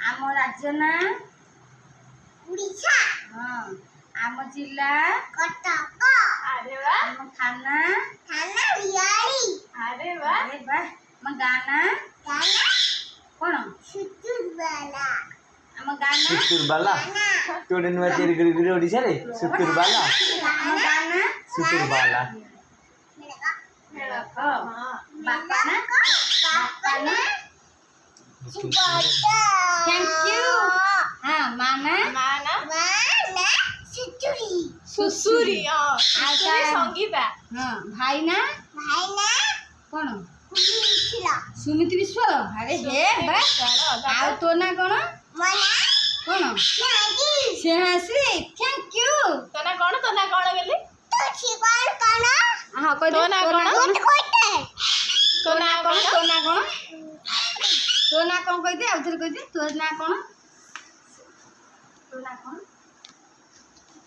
आम राज्य ना उड़ीसा। हाँ। आम जिला कटक। अरे वाह। आम थाना थाना बिहारी। अरे वाह। अरे वाह। आम गाना गाना कौन सुतुरबाला। आम गाना सुतुरबाला गाना तोड़े नुआ तेरी गिरी ओडिसा रे सुतुरबाला आम गाना सुतुरबाला हाँ। बापा ना बापा ना थैंक यू। हाँ माना माना माना सुतुरी। सुसुरी सुसुरी संगीता। हाँ भाई ना भाई ना कौन उड़ीसा। सुमित विश्वाल अरे हे आ तो ना कौन मना कौन नागी। स्नेहाश्री thank you. तो ना कौन बोली तो छिपाल काना हाँ कोई तो ना कौन कोट कोटे। तो ना कौन तो ना कौन तो ना कौन कह दे आउ थे कह दे तो ना कौन तो ना कौन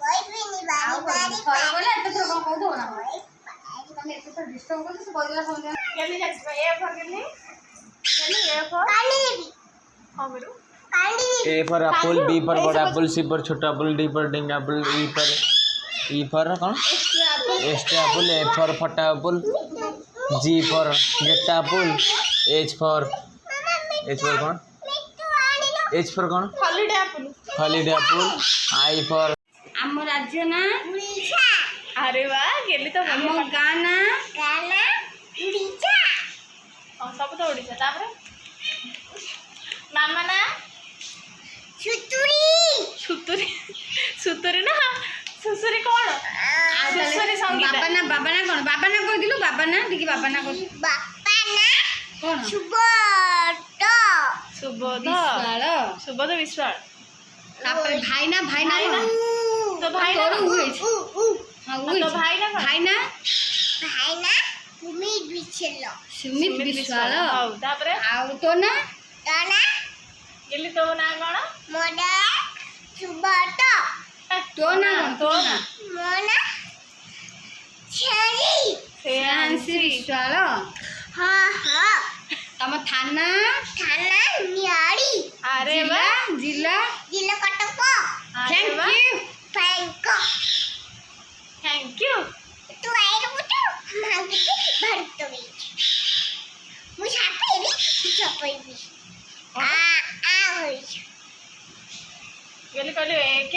कोई भी नहीं आउ बारी थोड़ा बारी बोले एते थोड़ा कौन कह दो ना तने एते तो डिस्टर्ब कर से बोलला समझ केली जाछ ए फॉर केली ए फॉर कांडी लेबी। हां करू कांडी लेबी। A for apple B for बड़ा एप्पल सी फॉर छोटा एप्पल डी फॉर डिंग एप्पल ई फॉर कौन एक्स्ट्रा एप्पल ए फॉर फटा एप्पल जी फॉर गेटा एप्पल एच फॉर कौन मिट्टू आनी लो। एच फॉर कौन holiday apple. Holiday apple I for आम राज्य ना उड़ीसा। अरे वाह गेली तो आम बढ़िया। गाना गाना उड़ीसा। हां सब तो ओडिसा तापर मामा ना सुतुरी। सुतुरी सुतुरी ना सुसुरी कौन सुसुरी संगीता। बाबा ना कह दिलु बाबा ना देखि बाबा ना कह बापा ना कौन सुबोध। सुबोध विश्वाल सुबोध विश्वाल। तापर भाई ना कौन तो भाई ना तोर हुए हां हुए तो भाई ना कौन? भाई ना भाई ना उम्मीद बिछलो। सुमित विश्वाल हां तापर आउ तो ना गाना गेली तो ना कौन मोदा सुबोध। तो ना कौन मोना छेरी। श्रेयांशी विश्वाल हाँ हाँ तम थाना थाना नियाड़ी। अरे जिला वाह जिला जिला कटक। अरे थैंक वाह यू बैंक। Thank you. तू आए बुटू मांग के भरत गई। मुझे पे भी छपई भी आ होई। गेली कहली एक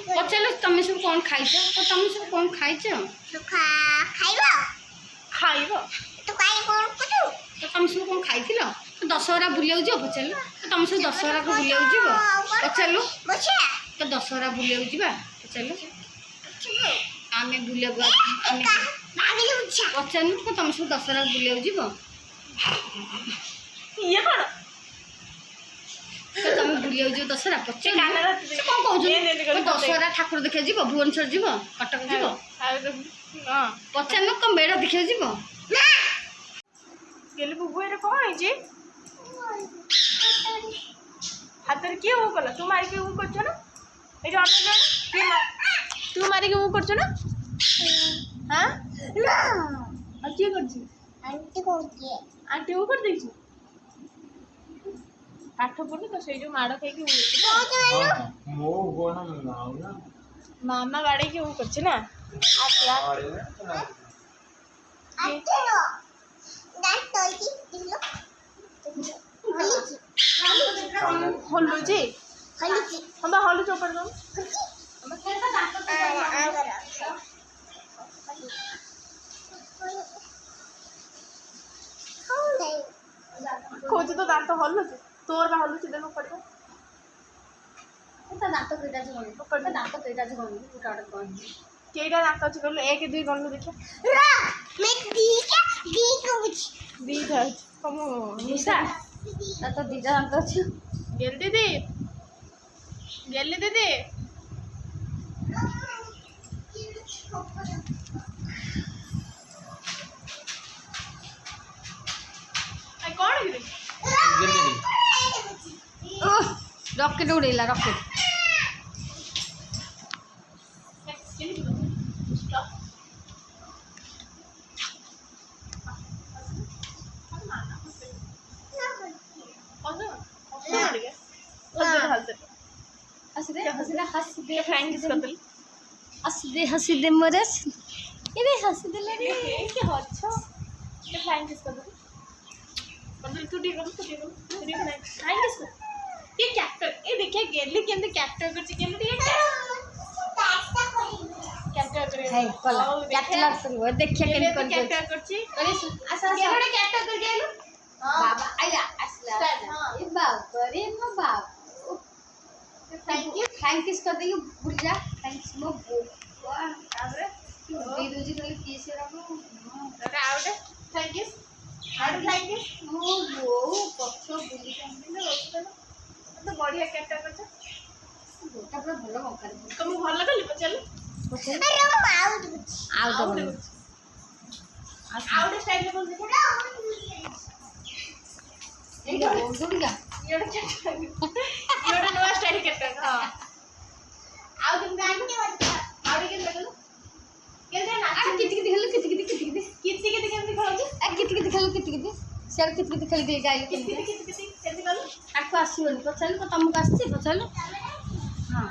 पचारो तमे सब कौन खाइछ तो तमे सब कौन खाइछ सुखा खाइबो। खाइबो तू काई कोन कुटू तो तमे सब कौन खाइथिल तो दशहरा बुलियाउ जो पचारलो तो तमे सब दशहरा को बुलियाउ जीव पचारलो बछे तो दशहरा बुलियाउ जीवा पचारलो आमे बुलियाउ आमे मागिले उछा। पचारनु तो तमे सब दशहरा बुलियाउ जीव ये कौन तो तमे बुलियाउ जो दशहरा पचार काना रात से कौन कहू ये नहीं तो करू दशहरा ठाकुर देखा जीव भुवनेश्वर जीव कटक जीव हां पचारनु कम बेड़ा देखा जीव ना गेली बुबु एरे कौन है जी हाथ रे के वो कला तू मारी के वो करछ ना ए जो अपन तू मारी के वो करछ ना हां ना आ के करछ आंटी को के आंटी वो कर देछि पाठ पढ़ु तो से जो माड़ खाई के वो मो कोन नाउ ना मामा गाड़ी के वो करछ ना आ आंटी नो दांत तोई दिलो। हल्लू जी हल्ली हम बा हल्लू चोपर दो खोज तो दांत हल्लू तोर बा हल्लू देखो पड़ो तो दांत केटा जो गण दांत केटा जो गण उटा उटा गण केटा दांत अछि कहलो 1 2 गणनु देखियो मैं दी को बुझ दी था कम निशा तो दीजा दांत अछि गेल दीदी गेली दीदी आई कौन गिरी रॉकेट उड़ेला रॉकेट हंस दे फ्लाइंग किस करदे हंस दे मोरे इरे हंस दे ले रे के अच्छा ये फ्लाइंग किस करदे बदल तू डी कर फ्लाइंग किस कर ये कैप्टन ये देखिए गेली केंदे कैप्टन कर केंदे ये कैप्टन कर है कला कैटलॉग करियो देखिए केन कर कैप्टन करची आसा केवडे कैप्टन कर गेलो बाबा आया असला हां ए बाप रे मो बाप थैंक यू कर दे भूल जा थैंक्स मो आबरे दे दोजी कल केसे रखो अरे आउट थैंक यू मो वो पक्ष बुली तो बढ़िया कैप्टन करछ गोटा पूरा भलो मौका दे तुम भल कली चल अरे वो आउट आउट आउट स्टाइल में बोल दे ए जोड़ीगा ये नवा स्टाइल कैप्टन हां आउ तुम गान के बता आउ के लगलो केंदे आ नाच किति खेल किति केमती खेलछ किति खेल सेर किति खेल के जाई किति केमती करू आको आसीबनी पछल को तुमको आसी पछल हां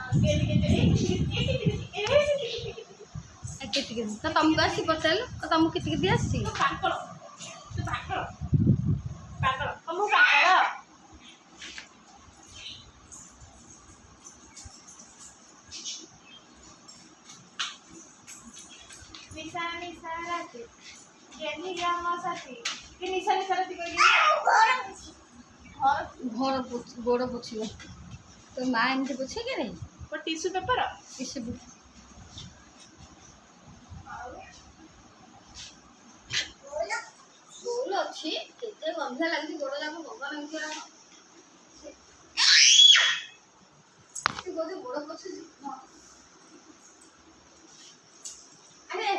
किति तो तुमको आसी पछल को तुमको किति आसी पाकड़ हम पाकड़ निशा राती गेली ग्रामासाठी की निशा राती कोई घर गोड़ पोछिल तो माँ एमती पोछे के रे पर टिश्यू पेपर किसे बोल अच्छी केते गंधा लागि गोड़ जाक भगवान एमती गोड़ गोड़ पोछे अरे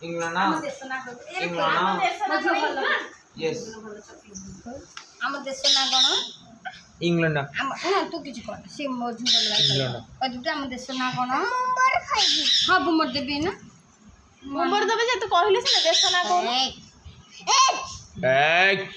इंग्लैंड यस आम देश ना कौन इंग्लैंड तू किसी कह सी मधु कह आम देश ना कौन मुंबर खाइबी हाँ बुमर देवी ना मुंबर दबे जे तू कहले से देश ना कोन ए एक